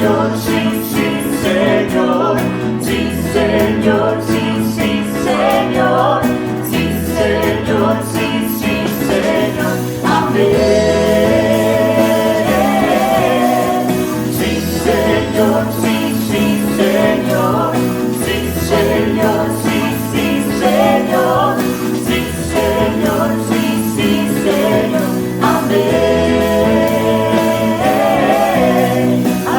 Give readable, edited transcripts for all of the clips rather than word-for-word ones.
Señor, sí, sí, Señor. Sí, Señor, sí, sí, Señor. Sí, Señor, sí, sí, Señor. Amén. Sí, Señor, sí, sí, Señor. Sí, Señor, sí, sí, Señor. Sí, Señor, sí, sí, Señor. Amén.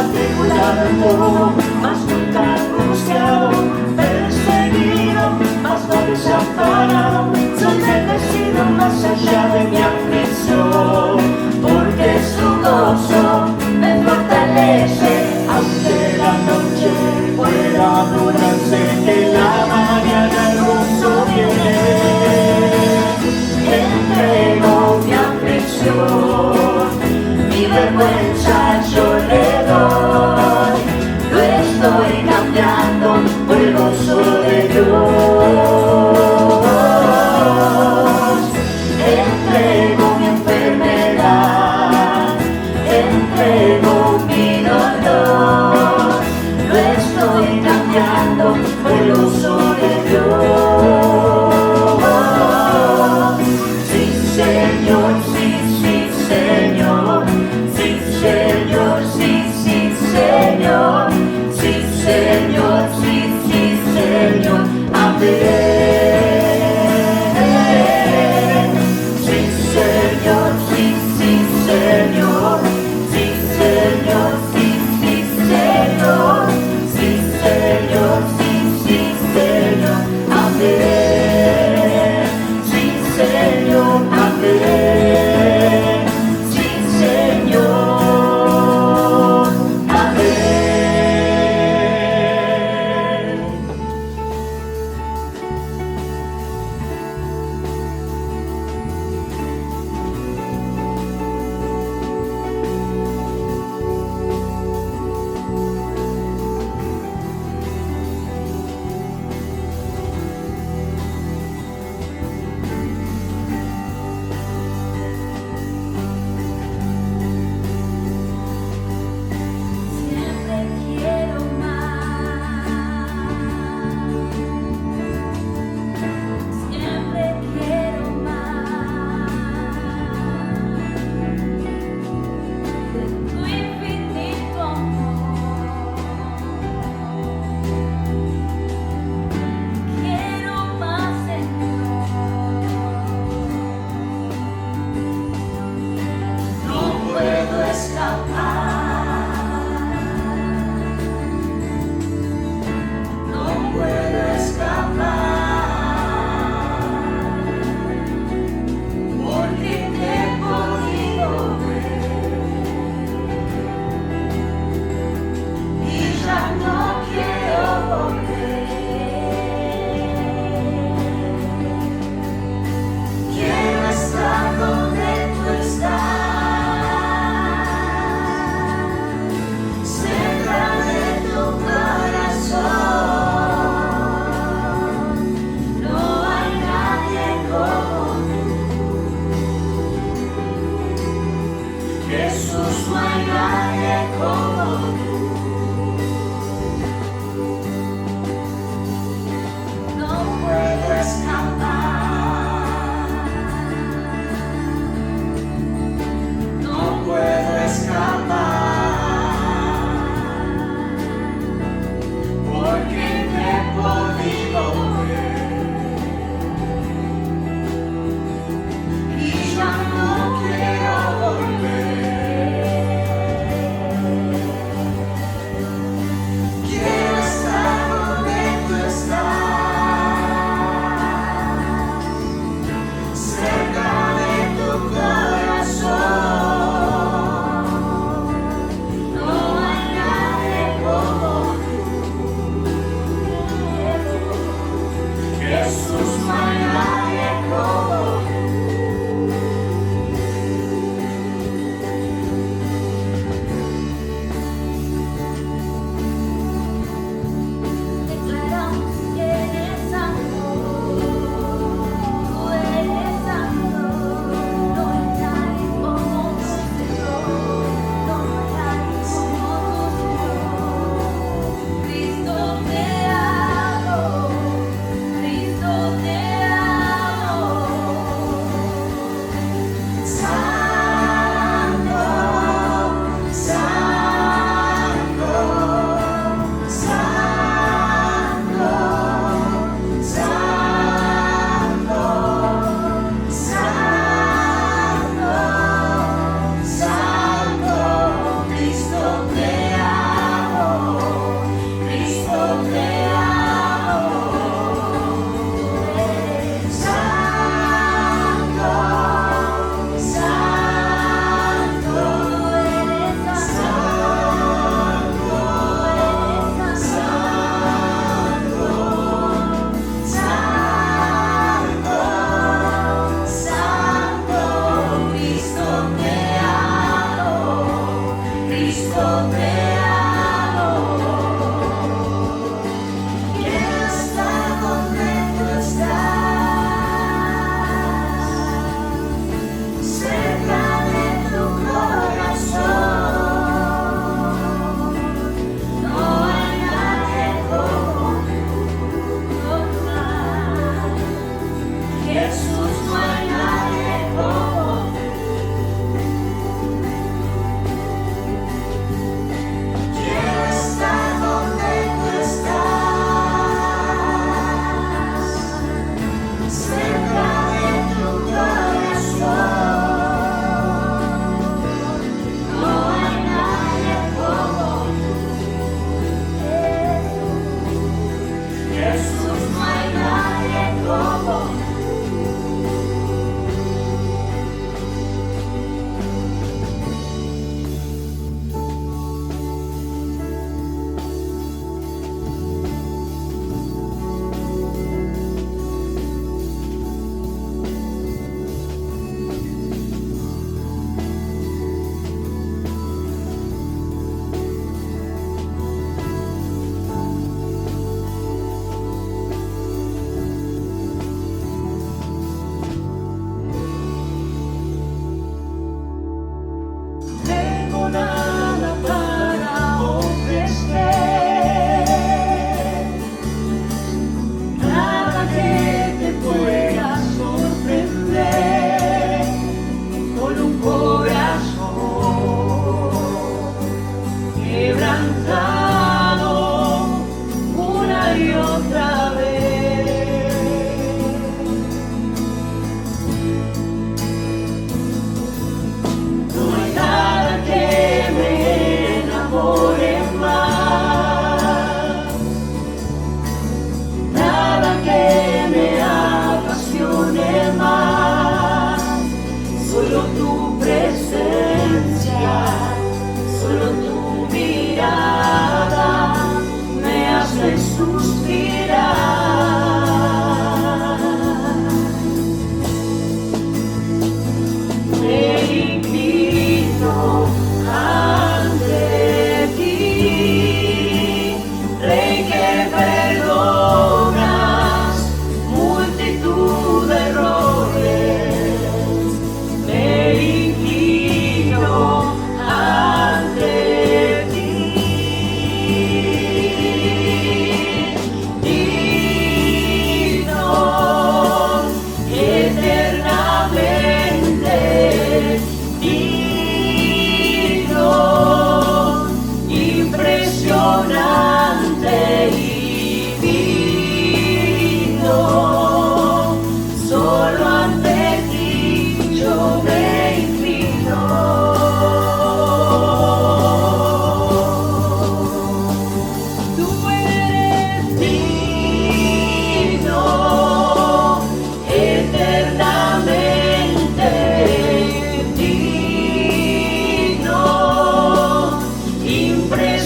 Atribulado, mas nunca angustiado, perseguido, mas no desamparado. Soy bendecido más allá de mi aflicción, porque su gozo me fortalece ante la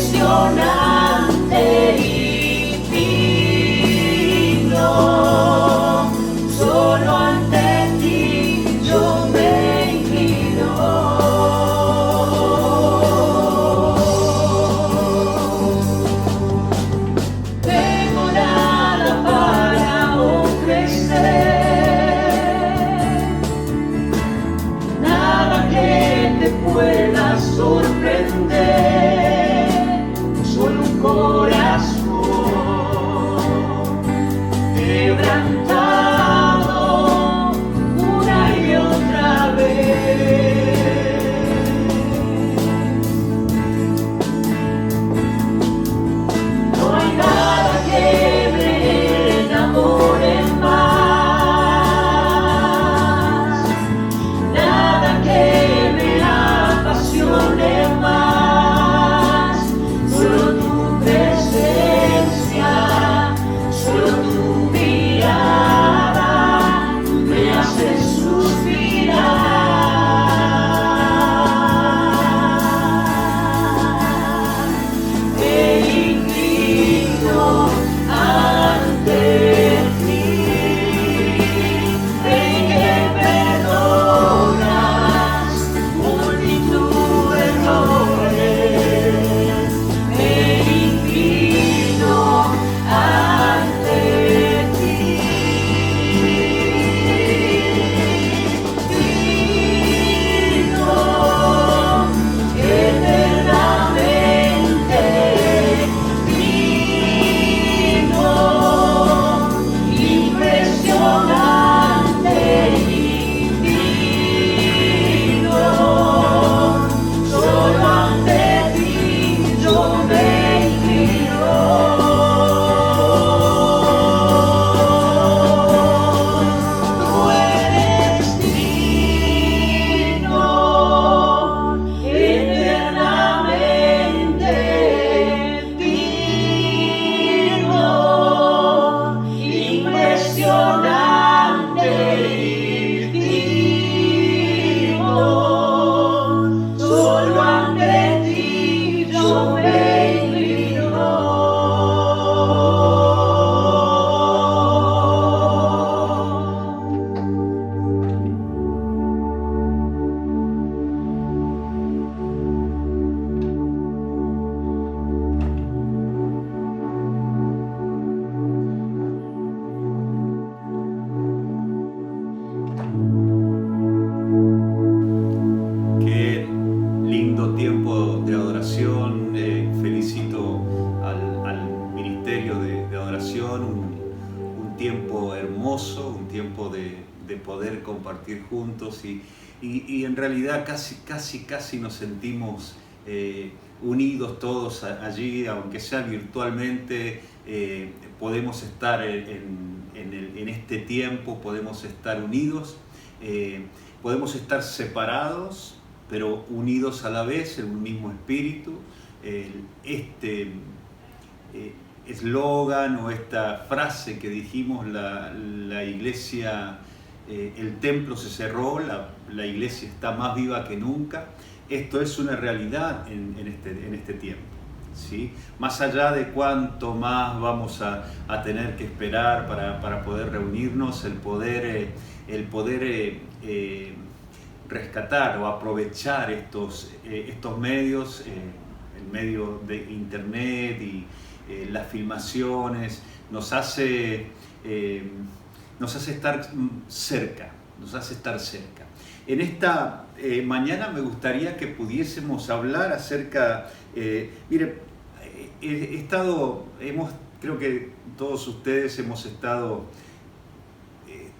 impresionante y digno. Solo ante ti yo me inclino. Tengo nada para ofrecer, nada que te pueda sorprender, solo un corazón quebrantado una y otra vez. No hay nada que me enamore más, nada que me apasione más, solo tu presencia, solo tu mirada me hace suspirar. Me inclino ante ti, ven que perdonas multitud de errores. Me inclino ante ti, digno, eternamente digno, impresionante y digno. Solo ante ti yo me inclino. Tú eres digno, eternamente digno, impresionante y digno. Solo ante ti yo me inclino. Qué lindo tiempo de adoración. Felicito al ministerio de adoración. Un tiempo hermoso, un tiempo de poder compartir juntos y en realidad casi nos sentimos unidos todos allí, aunque sea virtualmente. Podemos estar en este tiempo, podemos estar unidos. Podemos estar separados, pero unidos a la vez en un mismo espíritu. Este eslogan o esta frase que dijimos, la iglesia, el templo se cerró, la iglesia está más viva que nunca. Esto es una realidad en este tiempo, ¿sí? Más allá de cuánto más vamos a tener que esperar para poder reunirnos, el poder rescatar o aprovechar estos medios, el medio de internet y las filmaciones, nos hace estar cerca, En esta mañana me gustaría que pudiésemos hablar acerca, creo que todos ustedes hemos estado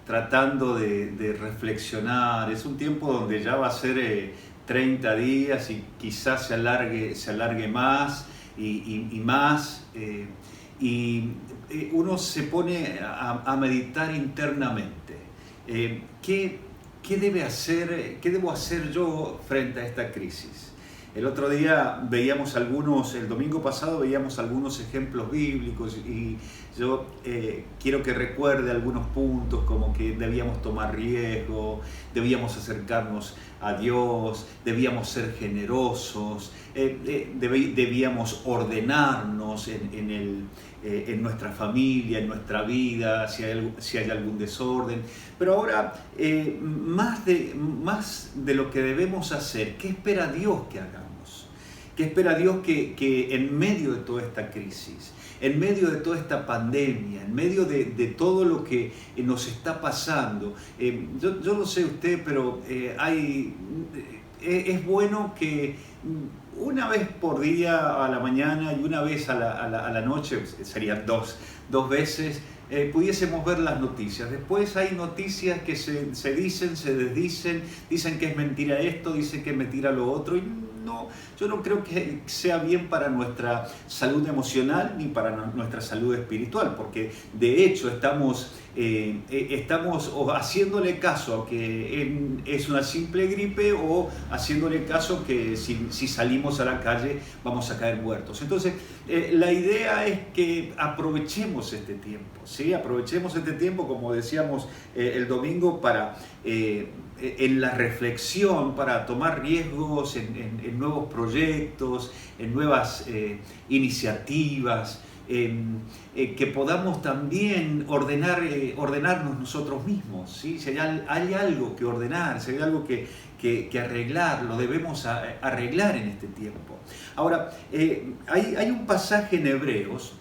tratando de reflexionar. Es un tiempo donde ya va a ser 30 días y quizás se alargue más y más. Uno se pone a meditar internamente. ¿Qué debo hacer yo frente a esta crisis? El otro día veíamos el domingo pasado veíamos algunos ejemplos bíblicos y yo quiero que recuerde algunos puntos como que debíamos tomar riesgo, debíamos acercarnos a Dios, debíamos ser generosos, debíamos ordenarnos en nuestra familia, en nuestra vida, si hay algún desorden. Pero ahora, más de lo que debemos hacer, ¿qué espera Dios que hagamos? ¿Qué espera Dios que en medio de toda esta crisis, en medio de toda esta pandemia, en medio de todo lo que nos está pasando? Yo no sé usted, pero es bueno que una vez por día a la mañana y una vez a la noche, serían dos veces, pudiésemos ver las noticias. Después hay noticias que se dicen, se desdicen, dicen que es mentira esto, dicen que es mentira lo otro, y no, yo no creo que sea bien para nuestra salud emocional ni para nuestra salud espiritual, porque de hecho estamos o haciéndole caso a que es una simple gripe o haciéndole caso que si salimos a la calle vamos a caer muertos. Entonces, la idea es que aprovechemos este tiempo, ¿sí? Aprovechemos este tiempo, como decíamos el domingo, para en la reflexión, para tomar riesgos en nuevos proyectos, en nuevas iniciativas, que podamos también ordenarnos nosotros mismos, ¿sí? Si hay algo que ordenar, si hay algo que arreglar, lo debemos arreglar en este tiempo. Ahora, hay un pasaje en Hebreos,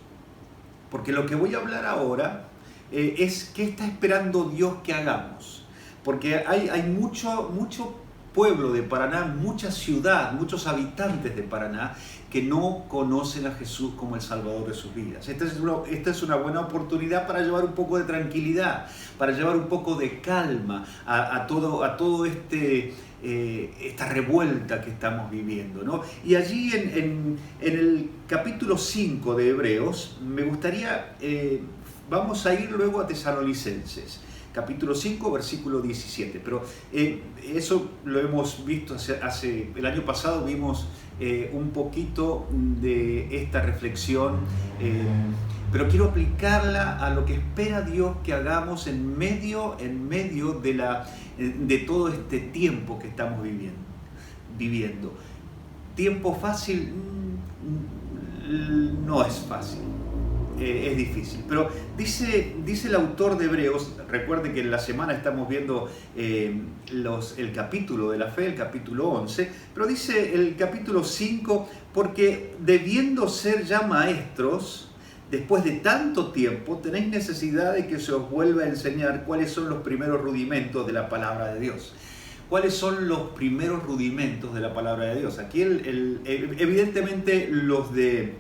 porque lo que voy a hablar ahora es qué está esperando Dios que hagamos. Porque hay mucho pueblo de Paraná, mucha ciudad, muchos habitantes de Paraná que no conocen a Jesús como el Salvador de sus vidas. Esta es una buena oportunidad para llevar un poco de tranquilidad, para llevar un poco de calma a todo esta revuelta que estamos viviendo, ¿no? Y allí en el capítulo 5 de Hebreos, me gustaría, vamos a ir luego a Tesalonicenses. Capítulo 5, versículo 17. Pero eso lo hemos visto el año pasado, vimos un poquito de esta reflexión, pero quiero aplicarla a lo que espera Dios que hagamos en medio de todo este tiempo que estamos viviendo. Tiempo fácil no es fácil. Es difícil, pero dice el autor de Hebreos, recuerde que en la semana estamos viendo el capítulo de la fe, el capítulo 11, pero dice el capítulo 5, porque debiendo ser ya maestros, después de tanto tiempo, tenéis necesidad de que se os vuelva a enseñar cuáles son los primeros rudimentos de la palabra de Dios. ¿Cuáles son los primeros rudimentos de la palabra de Dios? Aquí evidentemente los de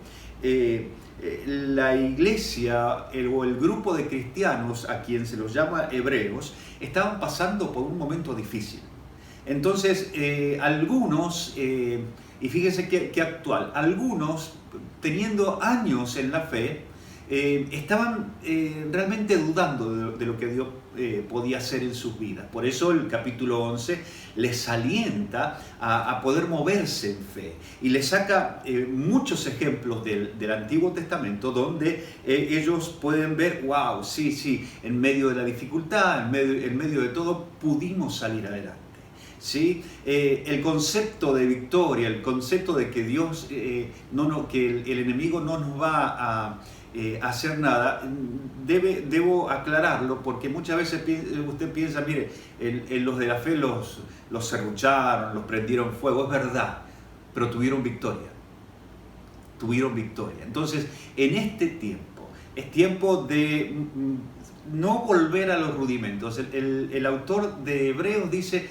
la iglesia o el grupo de cristianos a quien se los llama hebreos estaban pasando por un momento difícil. Entonces algunos, y fíjense qué actual, algunos teniendo años en la fe estaban realmente dudando de lo que Dios podía hacer en sus vidas. Por eso el capítulo 11 les alienta a poder moverse en fe y les saca muchos ejemplos del Antiguo Testamento donde ellos pueden ver, wow, sí, en medio de la dificultad, en medio de todo, pudimos salir adelante. ¿Sí? El concepto de victoria, el concepto de que Dios, que el enemigo no nos va a hacer nada, debo aclararlo, porque muchas veces usted piensa, mire, los de la fe los serrucharon, los prendieron fuego, es verdad, pero tuvieron victoria. Entonces, en este tiempo, es tiempo de no volver a los rudimentos. El autor de Hebreos dice,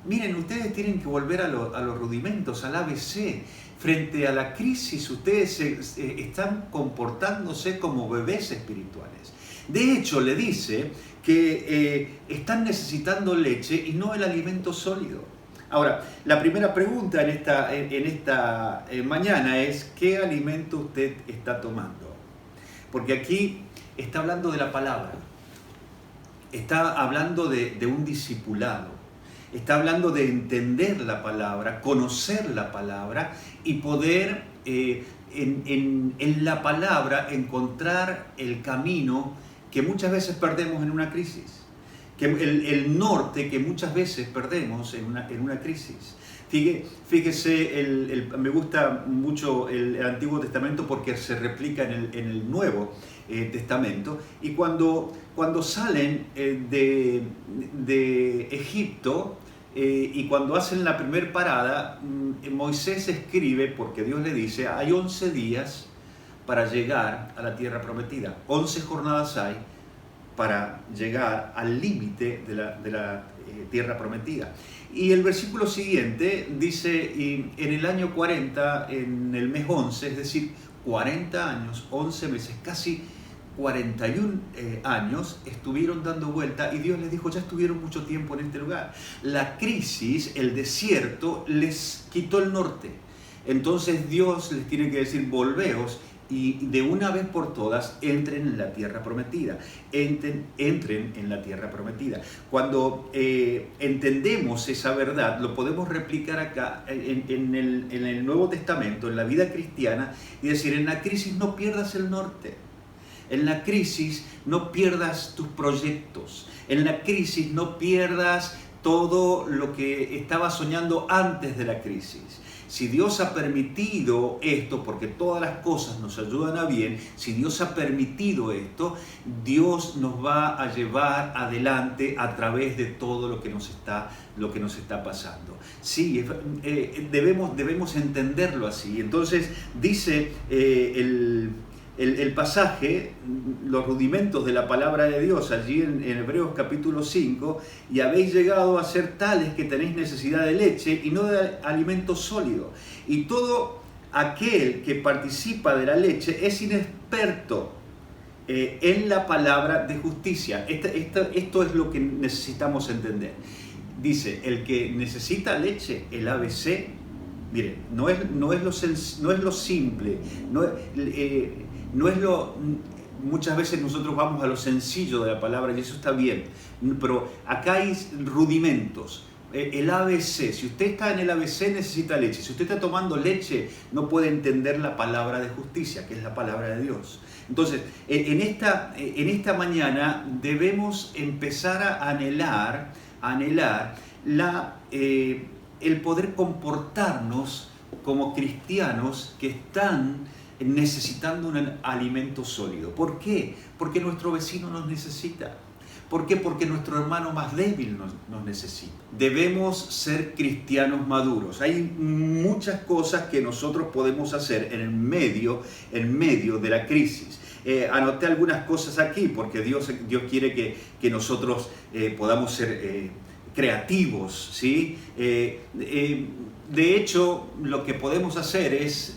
miren, ustedes tienen que volver a los rudimentos, al ABC. Frente a la crisis, ustedes están comportándose como bebés espirituales. De hecho, le dice que están necesitando leche y no el alimento sólido. Ahora, la primera pregunta en esta mañana es, ¿qué alimento usted está tomando? Porque aquí está hablando de la palabra, está hablando de un discipulado. Está hablando de entender la palabra, conocer la palabra y poder en la palabra encontrar el camino que muchas veces perdemos en una crisis, que el norte que muchas veces perdemos en una crisis. Fíjese, me gusta mucho el Antiguo Testamento porque se replica en el Nuevo Testamento, y cuando salen de Egipto, y cuando hacen la primer parada, Moisés escribe, porque Dios le dice, hay 11 días para llegar a la tierra prometida, 11 jornadas hay para llegar al límite de la tierra prometida. Y el versículo siguiente dice, y en el año 40, en el mes 11, es decir, 40 años, 11 meses, casi 41 años, estuvieron dando vuelta, y Dios les dijo, ya estuvieron mucho tiempo en este lugar. La crisis, el desierto, les quitó el norte. Entonces Dios les tiene que decir, volveos, y de una vez por todas entren en la tierra prometida. Entren en la tierra prometida. Cuando entendemos esa verdad, lo podemos replicar acá en el Nuevo Testamento, en la vida cristiana, y decir, en la crisis no pierdas el norte. En la crisis no pierdas tus proyectos. En la crisis no pierdas todo lo que estabas soñando antes de la crisis. Si Dios ha permitido esto, porque todas las cosas nos ayudan a bien, si Dios ha permitido esto, Dios nos va a llevar adelante a través de todo lo que nos está pasando. Sí, debemos entenderlo así. Entonces dice el pasaje, los rudimentos de la palabra de Dios, allí en Hebreos capítulo 5, y habéis llegado a ser tales que tenéis necesidad de leche y no de alimento sólido. Y todo aquel que participa de la leche es inexperto en la palabra de justicia. Esto es lo que necesitamos entender. Dice, el que necesita leche, el ABC, miren, no es lo simple, muchas veces nosotros vamos a lo sencillo de la palabra y eso está bien, pero acá hay rudimentos. El ABC, si usted está en el ABC necesita leche, si usted está tomando leche no puede entender la palabra de justicia, que es la palabra de Dios. Entonces, en esta mañana debemos empezar a anhelar el poder comportarnos como cristianos que están necesitando un alimento sólido. ¿Por qué? Porque nuestro vecino nos necesita. ¿Por qué? Porque nuestro hermano más débil nos necesita. Debemos ser cristianos maduros. Hay muchas cosas que nosotros podemos hacer en medio de la crisis. Anoté algunas cosas aquí porque Dios quiere que nosotros podamos ser creativos, ¿sí? De hecho, lo que podemos hacer es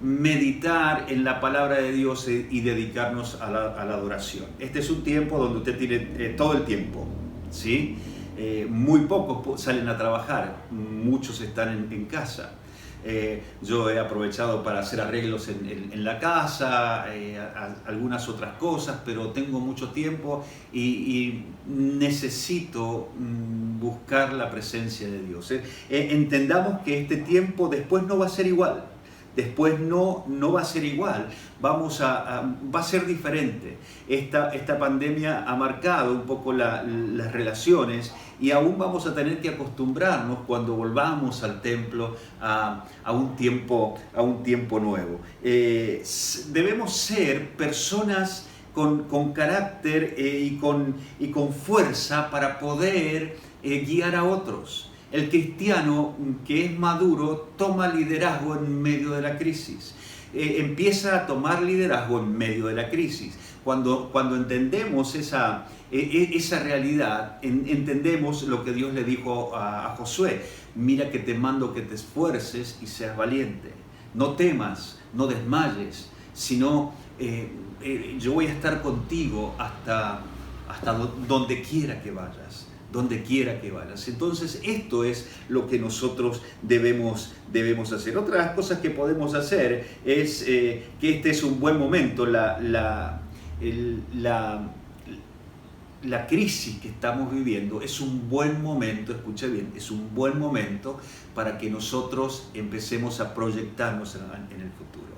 meditar en la palabra de Dios y dedicarnos a la adoración. Este es un tiempo donde usted tiene todo el tiempo, ¿sí? Muy pocos salen a trabajar, muchos están en casa. Yo he aprovechado para hacer arreglos en la casa, algunas otras cosas, pero tengo mucho tiempo y necesito buscar la presencia de Dios. Entendamos que este tiempo después no va a ser igual. Después no va a ser igual, va a ser diferente. Esta pandemia ha marcado un poco las relaciones y aún vamos a tener que acostumbrarnos cuando volvamos al templo a un tiempo nuevo. Debemos ser personas con carácter y con fuerza para poder guiar a otros. El cristiano que es maduro toma liderazgo en medio de la crisis. Empieza a tomar liderazgo en medio de la crisis. Cuando entendemos esa realidad, entendemos lo que Dios le dijo a Josué. Mira que te mando que te esfuerces y seas valiente. No temas, no desmayes, sino yo voy a estar contigo hasta donde quiera que vayas. Donde quiera que vayas. Entonces, esto es lo que nosotros debemos hacer. Otras cosas que podemos hacer es que este es un buen momento. la crisis que estamos viviendo es un buen momento, escuche bien, es un buen momento para que nosotros empecemos a proyectarnos en el futuro.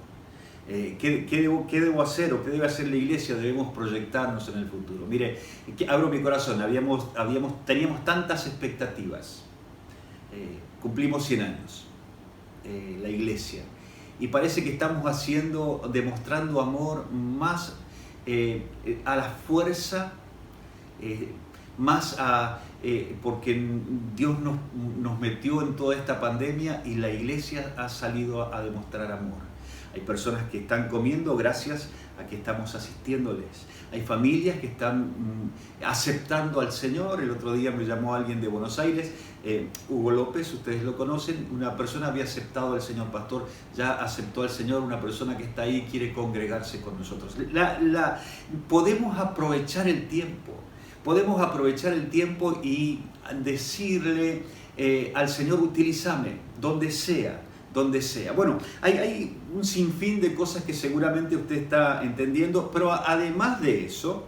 ¿Qué debo hacer o qué debe hacer la iglesia? Debemos proyectarnos en el futuro. Mire, abro mi corazón, teníamos tantas expectativas. Cumplimos 100 años, la iglesia, y parece que estamos demostrando amor más a la fuerza, porque Dios nos metió en toda esta pandemia y la iglesia ha salido a demostrar amor. Hay personas que están comiendo gracias a que estamos asistiéndoles. Hay familias que están aceptando al Señor. El otro día me llamó alguien de Buenos Aires, Hugo López, ustedes lo conocen. Una persona había aceptado al Señor, pastor, ya aceptó al Señor. Una persona que está ahí quiere congregarse con nosotros. Podemos aprovechar el tiempo. Podemos aprovechar el tiempo y decirle al Señor, utilízame donde sea. Bueno, hay un sinfín de cosas que seguramente usted está entendiendo, pero además de eso,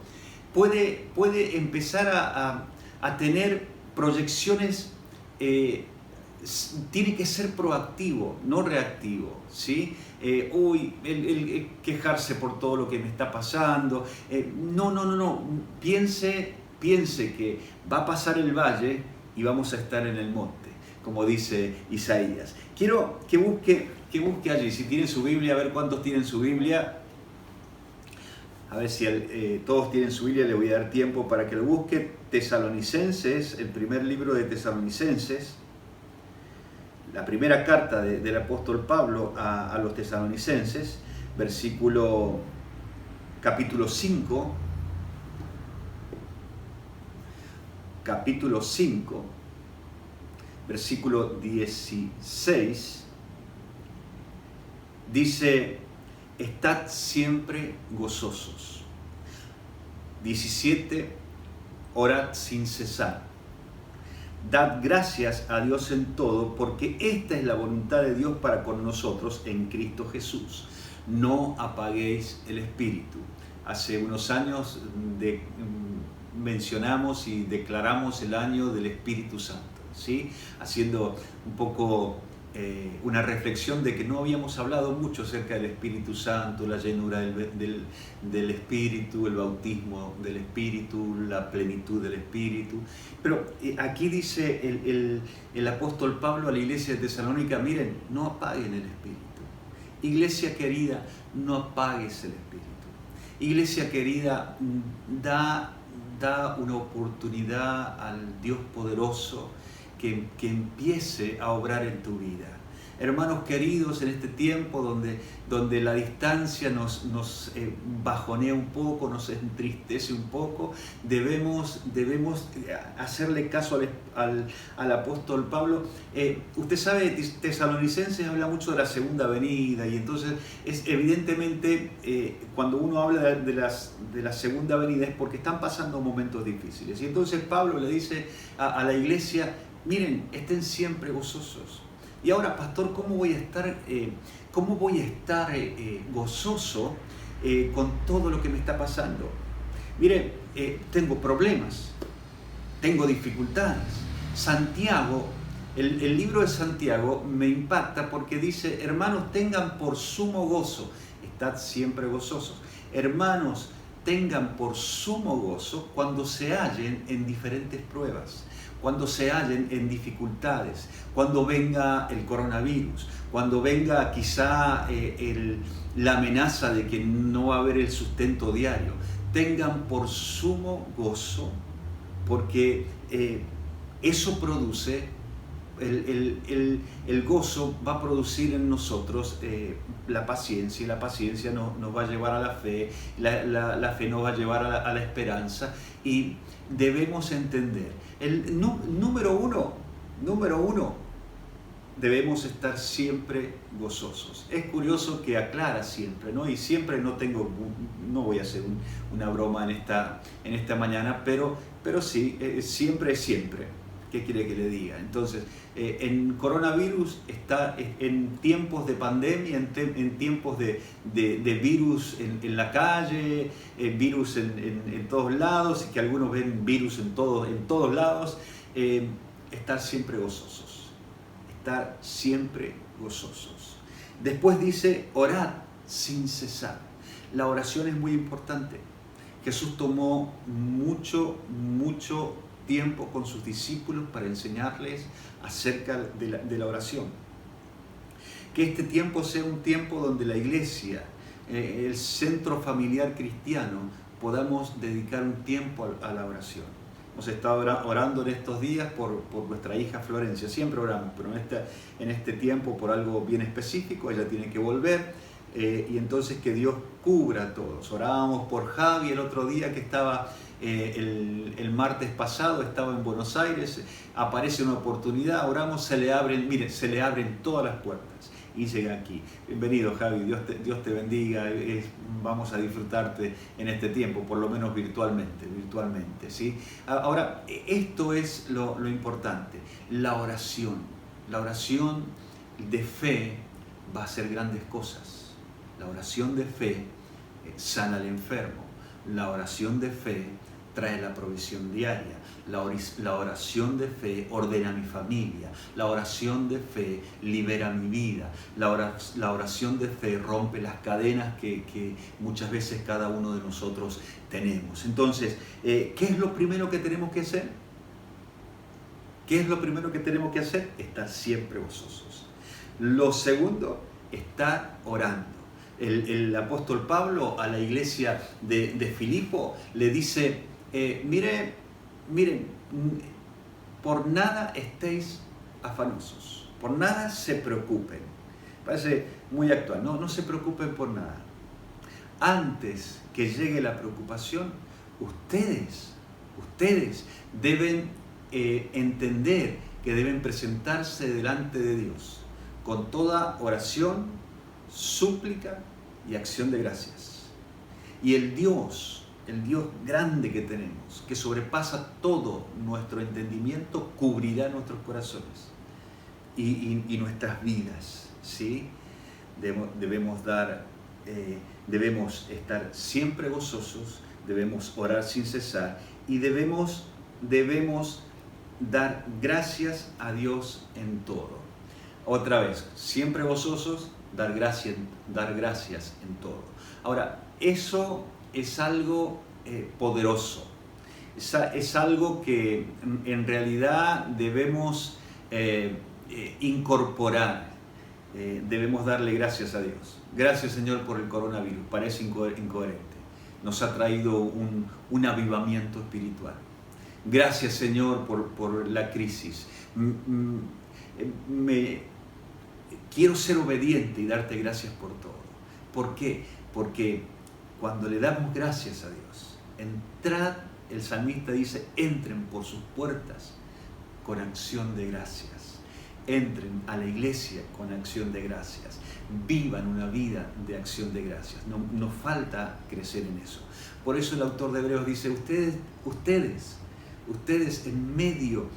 puede empezar a tener proyecciones. Tiene que ser proactivo, no reactivo, ¿sí? El quejarse por todo lo que me está pasando. No. Piense que va a pasar el valle y vamos a estar en el monte, como dice Isaías. Quiero que busque allí, si tiene su Biblia, a ver cuántos tienen su Biblia. A ver si todos tienen su Biblia, le voy a dar tiempo para que lo busque. Tesalonicenses, el primer libro de Tesalonicenses, la primera carta del apóstol Pablo a los tesalonicenses, capítulo 5, versículo 16, dice: estad siempre gozosos. 17, orad sin cesar. Dad gracias a Dios en todo, porque esta es la voluntad de Dios para con nosotros en Cristo Jesús. No apaguéis el espíritu. Hace unos años mencionamos y declaramos el año del Espíritu Santo, ¿sí? Haciendo un poco una reflexión de que no habíamos hablado mucho acerca del Espíritu Santo, la llenura del Espíritu, el bautismo del Espíritu, la plenitud del Espíritu. Pero aquí dice el apóstol Pablo a la iglesia de Tesalónica: miren, no apaguen el Espíritu. Iglesia querida, no apagues el Espíritu. Iglesia querida, da una oportunidad al Dios poderoso que empiece a obrar en tu vida. Hermanos queridos, en este tiempo donde la distancia nos bajonea un poco, nos entristece un poco, debemos hacerle caso al apóstol Pablo. Usted sabe, Tesalonicenses habla mucho de la segunda venida, y entonces evidentemente cuando uno habla de la segunda venida es porque están pasando momentos difíciles. Y entonces Pablo le dice a la iglesia: miren, estén siempre gozosos. Y ahora, pastor, ¿cómo voy a estar gozoso con todo lo que me está pasando? Mire, tengo problemas, tengo dificultades. Santiago, el libro de Santiago me impacta porque dice: hermanos, tengan por sumo gozo, estad siempre gozosos. Hermanos, tengan por sumo gozo cuando se hallen en diferentes pruebas, cuando se hallen en dificultades, cuando venga el coronavirus, cuando venga quizá la amenaza de que no va a haber el sustento diario. Tengan por sumo gozo, porque eso produce, el gozo va a producir en nosotros la paciencia, y la paciencia nos va a llevar a la fe, la fe nos va a llevar a la esperanza. Y debemos entender, número uno, debemos estar siempre gozosos. Es curioso que aclara siempre, ¿no? Y siempre no voy a hacer una broma en esta mañana, pero sí, siempre es siempre. ¿Qué quiere que le diga? Entonces, en coronavirus está en tiempos de pandemia, en tiempos de virus en la calle, virus en todos lados, y que algunos ven virus en todos lados, estar siempre gozosos, estar siempre gozosos. Después dice, orad sin cesar. La oración es muy importante. Jesús tomó mucho tiempo con sus discípulos para enseñarles acerca de la oración. Que este tiempo sea un tiempo donde la iglesia, el centro familiar cristiano, podamos dedicar un tiempo a la oración. Hemos estado orando en estos días por nuestra hija Florencia. Siempre oramos, pero en este tiempo por algo bien específico. Ella tiene que volver. Y entonces que Dios cubra a todos. Orábamos por Javi el otro día que estaba, el martes pasado estaba en Buenos Aires, aparece una oportunidad, oramos, se le abren todas las puertas y llega aquí. Bienvenido Javi, Dios te bendiga, vamos a disfrutarte en este tiempo, por lo menos virtualmente, ¿sí? Ahora, esto es lo importante, la oración de fe va a hacer grandes cosas. La oración de fe sana al enfermo. La oración de fe trae la provisión diaria. La oración de fe ordena mi familia. La oración de fe libera mi vida. La oración de fe rompe las cadenas que muchas veces cada uno de nosotros tenemos. Entonces, ¿qué es lo primero que tenemos que hacer? ¿Qué es lo primero que tenemos que hacer? Estar siempre gozosos. Lo segundo, estar orando. El apóstol Pablo a la iglesia de Filipo le dice, miren, por nada estéis afanosos, por nada se preocupen. Parece muy actual, no se preocupen por nada. Antes que llegue la preocupación, ustedes deben entender que deben presentarse delante de Dios con toda oración, súplica y acción de gracias. Y el Dios grande que tenemos, que sobrepasa todo nuestro entendimiento, cubrirá nuestros corazones y nuestras vidas, ¿sí? Debemos estar siempre gozosos, debemos orar sin cesar y debemos dar gracias a Dios en todo. Otra vez, siempre gozosos, dar gracias en todo. Ahora, eso es algo poderoso. Es algo que en realidad debemos incorporar. Debemos darle gracias a Dios. Gracias, Señor, por el coronavirus. Parece incoherente. Nos ha traído un avivamiento espiritual. Gracias, Señor, por la crisis. Quiero ser obediente y darte gracias por todo. ¿Por qué? Porque cuando le damos gracias a Dios, el salmista dice, entren por sus puertas con acción de gracias. Entren a la iglesia con acción de gracias. Vivan una vida de acción de gracias. Nos falta crecer en eso. Por eso el autor de Hebreos dice, ustedes en medio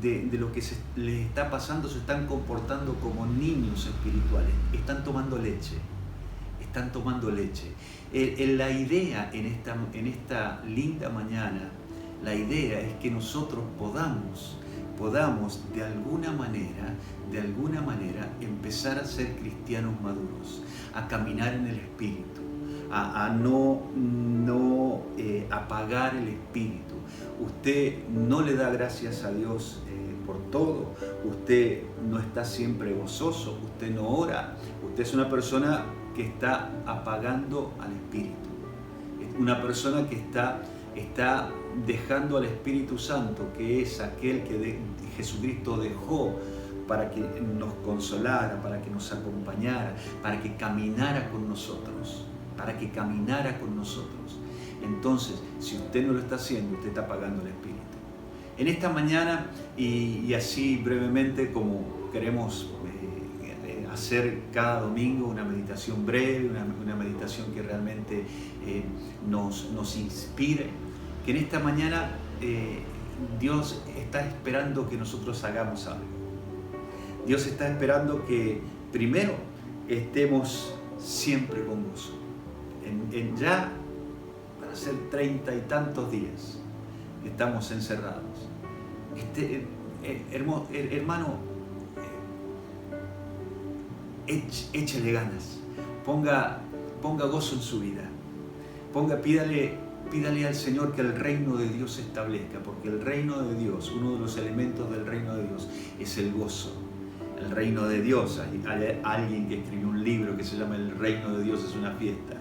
de lo que les está pasando se están comportando como niños espirituales, están tomando leche. La idea en esta linda mañana, la idea es que nosotros podamos de alguna manera empezar a ser cristianos maduros, a caminar en el Espíritu, a no apagar el Espíritu. Usted no le da gracias a Dios por todo, usted no está siempre gozoso, usted no ora, usted es una persona que está apagando al Espíritu, es una persona que está dejando al Espíritu Santo, que es aquel que Jesucristo dejó para que nos consolara, para que nos acompañara, para que caminara con nosotros, Entonces, si usted no lo está haciendo, usted está apagando el Espíritu. En esta mañana, y así brevemente, como queremos hacer cada domingo una meditación breve, una meditación que realmente nos inspire, que en esta mañana Dios está esperando que nosotros hagamos algo. Dios está esperando que primero estemos siempre con gozo. Ya para ser 30 y tantos días que estamos encerrados. Hermano, échale ganas, ponga gozo en su vida, pídale al Señor que el reino de Dios se establezca, porque el reino de Dios, uno de los elementos del reino de Dios es el gozo. El reino de Dios, hay alguien que escribió un libro que se llama El reino de Dios es una fiesta.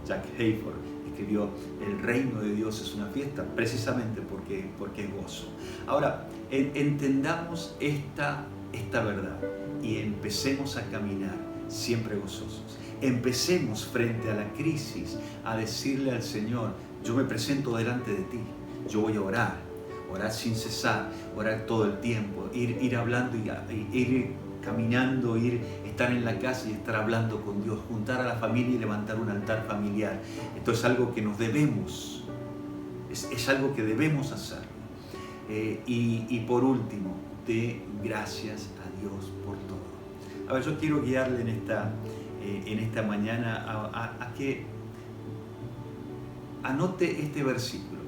Jack Hayford escribió El reino de Dios es una fiesta, precisamente porque es gozo. Ahora, entendamos esta verdad y empecemos a caminar siempre gozosos. Empecemos frente a la crisis a decirle al Señor: yo me presento delante de ti, yo voy a orar sin cesar, orar todo el tiempo, ir hablando y ir caminando, estar en la casa y estar hablando con Dios, juntar a la familia y levantar un altar familiar. Esto es algo que nos debemos, es algo que debemos hacer. Y por último, dé gracias a Dios por todo. A ver, yo quiero guiarle en esta mañana a que anote este versículo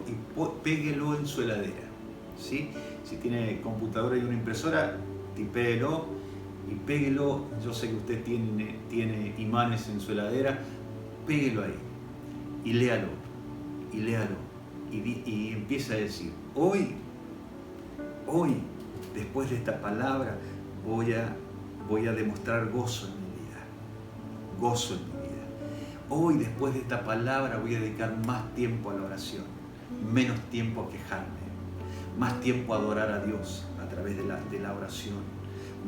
y péguelo en su heladera, ¿sí? Si tiene computadora y una impresora, tipéelo y péguelo. Yo sé que usted tiene imanes en su heladera, péguelo ahí y léalo y empieza a decir: hoy, después de esta palabra, voy a demostrar gozo en mi vida, gozo en mi vida. Hoy, después de esta palabra, voy a dedicar más tiempo a la oración, menos tiempo a quejarme, más tiempo a adorar a Dios a través de la oración,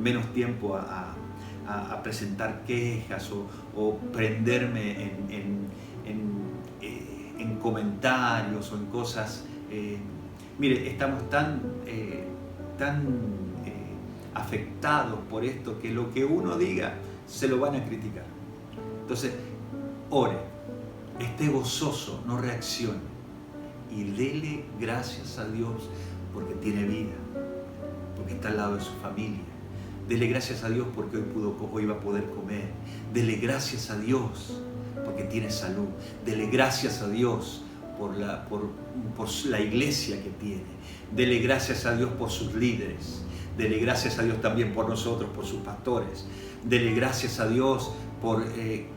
menos tiempo a presentar quejas o prenderme en comentarios o en cosas. Mire, estamos tan afectados por esto que lo que uno diga se lo van a criticar. Entonces, ore, esté gozoso, no reaccione y dele gracias a Dios porque tiene vida, porque está al lado de su familia. Dele gracias a Dios porque hoy va a poder comer. Dele gracias a Dios porque tiene salud. Dele gracias a Dios por la iglesia que tiene. Dele gracias a Dios por sus líderes. Dele gracias a Dios también por nosotros, por sus pastores. Dele gracias a Dios por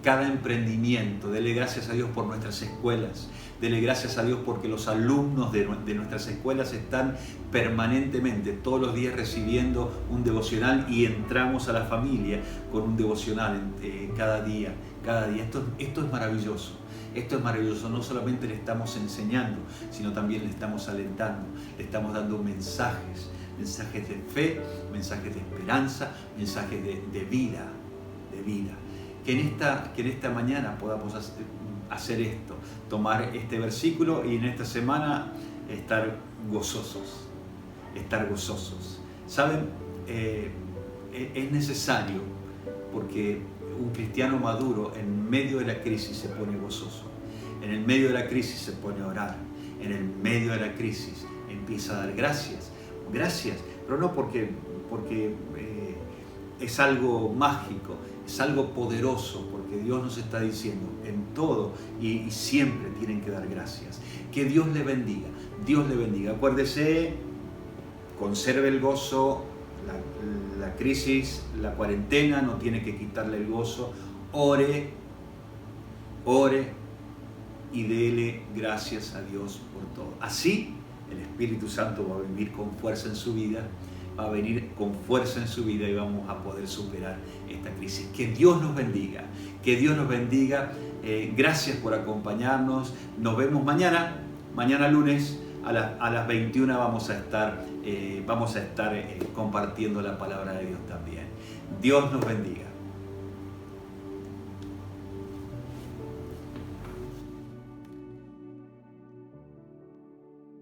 cada emprendimiento. Dele gracias a Dios por nuestras escuelas. Dele gracias a Dios porque los alumnos de nuestras escuelas están permanentemente, todos los días, recibiendo un devocional y entramos a la familia con un devocional cada día. Esto es maravilloso. Esto es maravilloso. No solamente le estamos enseñando, sino también le estamos alentando. Le estamos dando mensajes de fe, mensajes de esperanza, mensajes de vida. Que en esta mañana podamos hacer esto, tomar este versículo y en esta semana estar gozosos. ¿Saben? Es necesario, porque un cristiano maduro en medio de la crisis se pone gozoso, en el medio de la crisis se pone a orar, en el medio de la crisis empieza a dar gracias, pero no porque es algo mágico, es algo poderoso, porque Dios nos está diciendo en todo y siempre tienen que dar gracias. Que Dios le bendiga, Acuérdese, conserve el gozo. La crisis, la cuarentena no tiene que quitarle el gozo. Ore y dele gracias a Dios por todo. Así el Espíritu Santo va a venir con fuerza en su vida, y vamos a poder superar esta crisis. Que Dios nos bendiga, gracias por acompañarnos. Nos vemos mañana lunes a las 21 vamos a estar compartiendo la palabra de Dios también. Dios nos bendiga.